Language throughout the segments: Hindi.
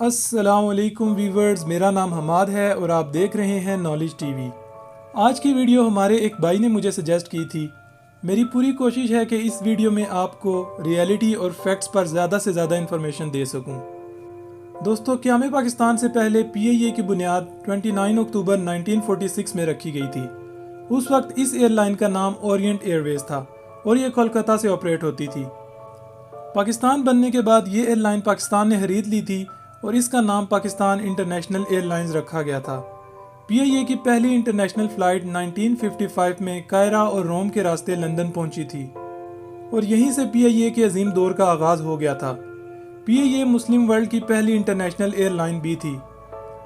अस्सलामुअलैकुम वीवर्स, मेरा नाम हमाद है और आप देख रहे हैं नॉलेज टीवी। आज की वीडियो हमारे एक भाई ने मुझे सजेस्ट की थी। मेरी पूरी कोशिश है कि इस वीडियो में आपको रियलिटी और फैक्ट्स पर ज़्यादा से ज़्यादा इन्फॉर्मेशन दे सकूं। दोस्तों, क़याम पाकिस्तान से पहले PIA की बुनियाद 29 अक्टूबर 1946 में रखी गई थी। उस वक्त इस एयरलाइन का नाम ओरिएंट एयरवेज था और ये कोलकाता से ऑपरेट होती थी। पाकिस्तान बनने के बाद ये एयरलाइन पाकिस्तान ने खरीद ली थी और इसका नाम पाकिस्तान इंटरनेशनल एयरलाइंस रखा गया था। PIA की पहली इंटरनेशनल फ़्लाइट 1955 में कायरा और रोम के रास्ते लंदन पहुंची थी और यहीं से PIA के अजीम दौर का आगाज़ हो गया था। PIA मुस्लिम वर्ल्ड की पहली इंटरनेशनल एयरलाइन भी थी।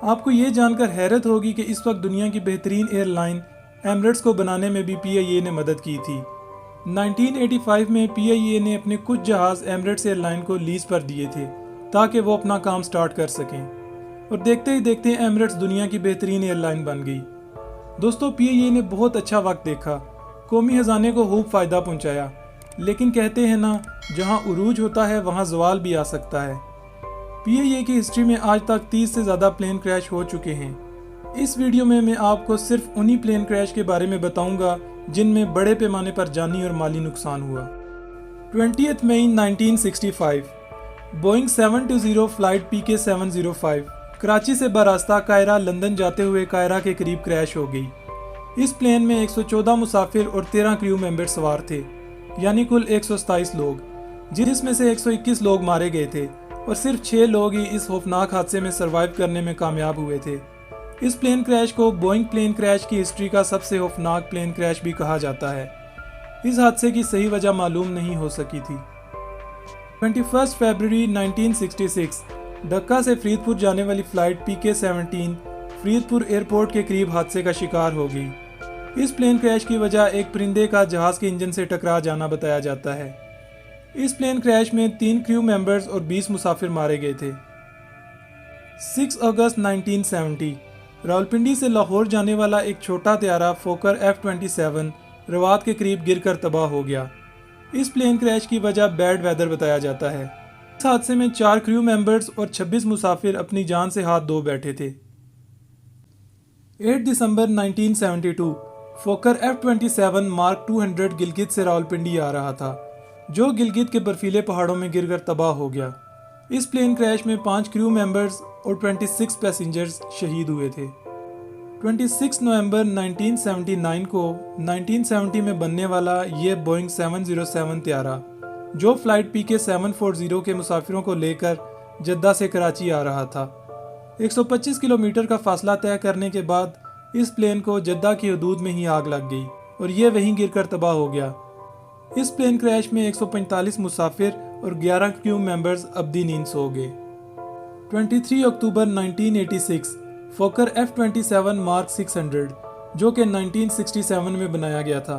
आपको ये जानकर हैरत होगी कि इस वक्त दुनिया की बेहतरीन एयरलाइन एमिरेट्स को बनाने में भी PIA ने मदद की थी। 1985 में PIA ने अपने कुछ जहाज़ एमिरेट्स एयरलाइन को लीज़ पर दिए थे ताकि वो अपना काम स्टार्ट कर सकें, और देखते ही देखते एमिरेट्स दुनिया की बेहतरीन एयरलाइन बन गई। दोस्तों, PIA ने बहुत अच्छा वक्त देखा, कौमी ख़जाने को खूब फ़ायदा पहुंचाया, लेकिन कहते हैं ना, जहां उरूज होता है वहां ज़वाल भी आ सकता है। PIA की हिस्ट्री में आज तक 30 से ज़्यादा प्लेन क्रैश हो चुके हैं। इस वीडियो में मैं आपको सिर्फ उन्हीं प्लेन क्रैश के बारे में बताऊंगा जिनमें बड़े पैमाने पर जानी और माली नुकसान हुआ। 20 मई 1965 बोइंग 720 फ्लाइट PK705 कराची से बरास्ता कायरा लंदन जाते हुए कायरा के करीब क्रैश हो गई। इस प्लेन में 114 मुसाफिर और 13 क्रू मेंबर सवार थे, यानी कुल 127 लोग, जिसमें से 121 लोग मारे गए थे और सिर्फ 6 लोग ही इस खौफनाक हादसे में सर्वाइव करने में कामयाब हुए थे। इस प्लेन क्रैश को बोइंग प्लेन क्रैश की हिस्ट्री का सबसे खौफनाक प्लेन क्रैश भी कहा जाता है। इस हादसे की सही वजह मालूम नहीं हो सकी थी। 21 फरवरी 1966 ढक्का से फरीदपुर जाने वाली फ़्लाइट PK17 फरीदपुर एयरपोर्ट के करीब हादसे का शिकार हो गई। इस प्लेन क्रैश की वजह एक परिंदे का जहाज़ के इंजन से टकरा जाना बताया जाता है। इस प्लेन क्रैश में 3 क्रू मेंबर्स और 20 मुसाफिर मारे गए थे। 6 अगस्त 1970 रावलपिंडी से लाहौर जाने वाला एक छोटा त्यारा फोकर F-27 रवात के करीब गिरकर तबाह हो गया। इस प्लेन क्रैश की वजह बैड वेदर बताया जाता है। इस हादसे में 4 क्रू मेंबर्स और 26 मुसाफिर अपनी जान से हाथ धो बैठे थे। 8 दिसंबर 1972 फोकर F-27 मार्क 200 गिलगित से रावलपिंडी आ रहा था, जो गिलगित के बर्फीले पहाड़ों में गिरकर तबाह हो गया। इस प्लेन क्रैश में 5 क्रू मेंबर्स और 26 पैसेंजर्स शहीद हुए थे। 26 नवंबर 1979 को 1970 में बनने वाला ये बोइंग 707 त्यारा, जो फ्लाइट PK740 के मुसाफिरों को लेकर जद्दा से कराची आ रहा था, 125 किलोमीटर का फासला तय करने के बाद इस प्लेन को जद्दा की हदूद में ही आग लग गई और ये वहीं गिरकर तबाह हो गया। इस प्लेन क्रैश में 145 मुसाफिर और 11 क्रू मेंबर्स अब्दी नींद सो गए। 23 अक्टूबर 1986 फोकर F-27 मार्क 600, जो कि 1967 में बनाया गया था,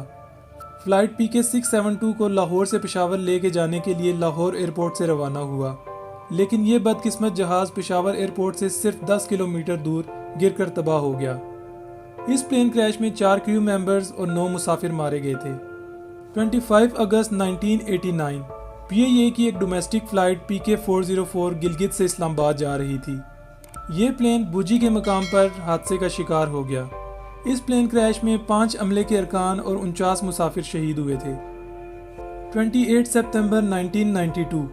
फ्लाइट PK672 को लाहौर से पेशावर लेके जाने के लिए लाहौर एयरपोर्ट से रवाना हुआ, लेकिन ये बदकिस्मत जहाज़ पेशावर एयरपोर्ट से सिर्फ 10 किलोमीटर दूर गिरकर तबाह हो गया। इस प्लेन क्रैश में 4 क्रू मेंबर्स और 9 मुसाफिर मारे गए थे। 25 अगस्त 1989 PIA की एक डोमेस्टिक फ़्लाइट PK404 गिलगित से इस्लामाबाद जा रही थी। ये प्लेन बुजी के मकाम पर हादसे का शिकार हो गया। इस प्लेन क्रैश में 5 अमले के अरकान और 49 मुसाफिर शहीद हुए थे। 28 सितंबर 1992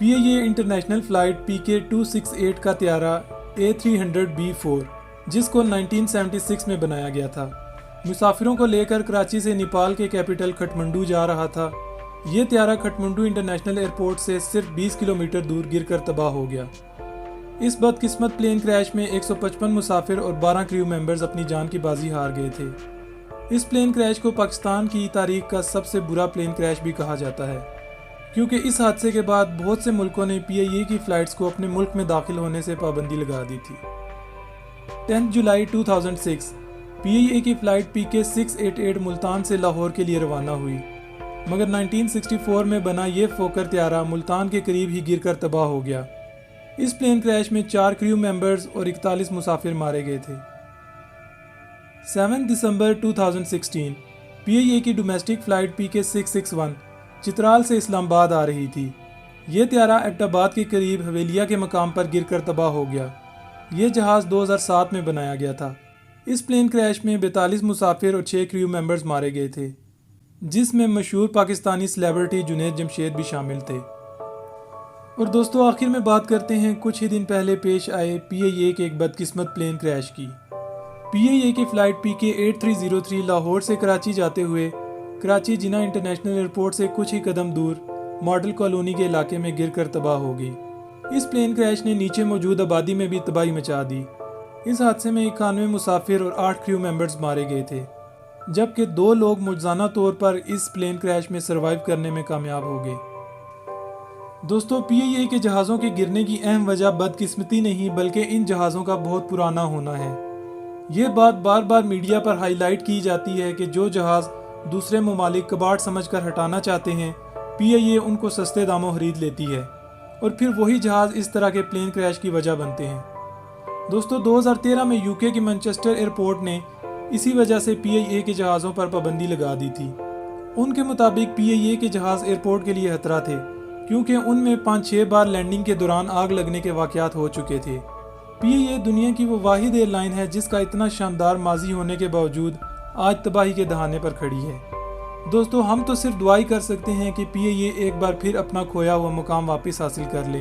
PIA इंटरनेशनल फ़्लाइट PK268 का त्यारा A300B4, जिसको 1976 में बनाया गया था, मुसाफिरों को लेकर कराची से नेपाल के कैपिटल खटमंडू जा रहा था। ये त्यारा खटमंडू इंटरनेशनल एयरपोर्ट से सिर्फ 20 किलोमीटर दूर गिरकर तबाह हो गया। इस बदकिस्मत प्लेन क्रैश में 155 मुसाफिर और 12 क्रू मेंबर्स अपनी जान की बाजी हार गए थे। इस प्लेन क्रैश को पाकिस्तान की तारीख का सबसे बुरा प्लेन क्रैश भी कहा जाता है, क्योंकि इस हादसे के बाद बहुत से मुल्कों ने PIA की फ़्लाइट्स को अपने मुल्क में दाखिल होने से पाबंदी लगा दी थी। 10 जुलाई 2006 PIA की फ़्लाइट PK688 मुल्तान से लाहौर के लिए रवाना हुई, मगर 1964 में बना ये फोकर त्यारा मुल्तान के करीब ही गिरकर तबाह हो गया। इस प्लेन क्रैश में 4 क्रू मेंबर्स और 41 मुसाफिर मारे गए थे। 7 दिसंबर 2016 PIA की डोमेस्टिक फ़्लाइट PK661 चित्राल से इस्लामाबाद आ रही थी। ये त्यारा एबटाबाद के करीब हवेलिया के मकाम पर गिरकर तबाह हो गया। ये जहाज़ 2007 में बनाया गया था। इस प्लेन क्रैश में 42 मुसाफिर और 6 क्रू मेंबर्स मारे गए थे, जिसमें मशहूर पाकिस्तानी सेलिब्रिटी जुनैद जमशेद भी शामिल थे। और दोस्तों, आखिर में बात करते हैं कुछ ही दिन पहले पेश आए PIA के एक बदकिस्मत प्लेन क्रैश की। PIA की फ़्लाइट PK 8303 लाहौर से कराची जाते हुए कराची जिना इंटरनेशनल एयरपोर्ट से कुछ ही कदम दूर मॉडल कॉलोनी के इलाके में गिरकर तबाह हो गई। इस प्लेन क्रैश ने नीचे मौजूद आबादी में भी तबाही मचा दी। इस हादसे में 91 मुसाफिर और 8 क्रू मेंबर्स मारे गए थे, जबकि 2 लोग मुआवजाना तौर पर इस प्लेन क्रैश में सर्वाइव करने में कामयाब हो गए। दोस्तों, PIA के जहाज़ों के गिरने की अहम वजह बदकिस्मती नहीं बल्कि इन जहाज़ों का बहुत पुराना होना है। ये बात बार बार मीडिया पर हाईलाइट की जाती है कि जो जहाज़ दूसरे ममालिक कबाड़ समझकर हटाना चाहते हैं, PIA उनको सस्ते दामों खरीद लेती है और फिर वही जहाज़ इस तरह के प्लेन क्रैश की वजह बनते हैं। दोस्तों, 2013 में UK के मैनचेस्टर एयरपोर्ट ने इसी वजह से PIA के जहाज़ों पर पाबंदी लगा दी थी। उनके मुताबिक PIA के जहाज़ एयरपोर्ट के लिए खतरा थे, क्योंकि उनमें 5-6 बार लैंडिंग के दौरान आग लगने के वाक़यात हो चुके थे। PIA दुनिया की वो वाहिद एयरलाइन है जिसका इतना शानदार माजी होने के बावजूद आज तबाही के दहाने पर खड़ी है। दोस्तों, हम तो सिर्फ दुआ ही कर सकते हैं कि PIA एक बार फिर अपना खोया हुआ मुकाम वापस हासिल कर ले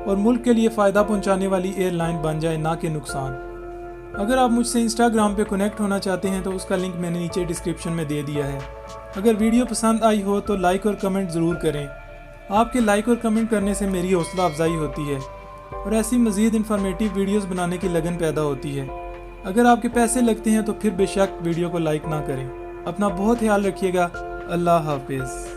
और मुल्क के लिए फ़ायदा पहुंचाने वाली एयरलाइन बन जाए, ना कि नुकसान। अगर आप मुझसे इंस्टाग्राम पे कनेक्ट होना चाहते हैं तो उसका लिंक मैंने नीचे डिस्क्रिप्शन में दे दिया है। अगर वीडियो पसंद आई हो तो लाइक और कमेंट ज़रूर करें। आपके लाइक और कमेंट करने से मेरी हौसला अफजाई होती है और ऐसी मज़ीद इन्फॉर्मेटिव वीडियोस बनाने की लगन पैदा होती है। अगर आपके पैसे लगते हैं तो फिर बेशक वीडियो को लाइक ना करें। अपना बहुत ख्याल रखिएगा। अल्लाह हाफिज़।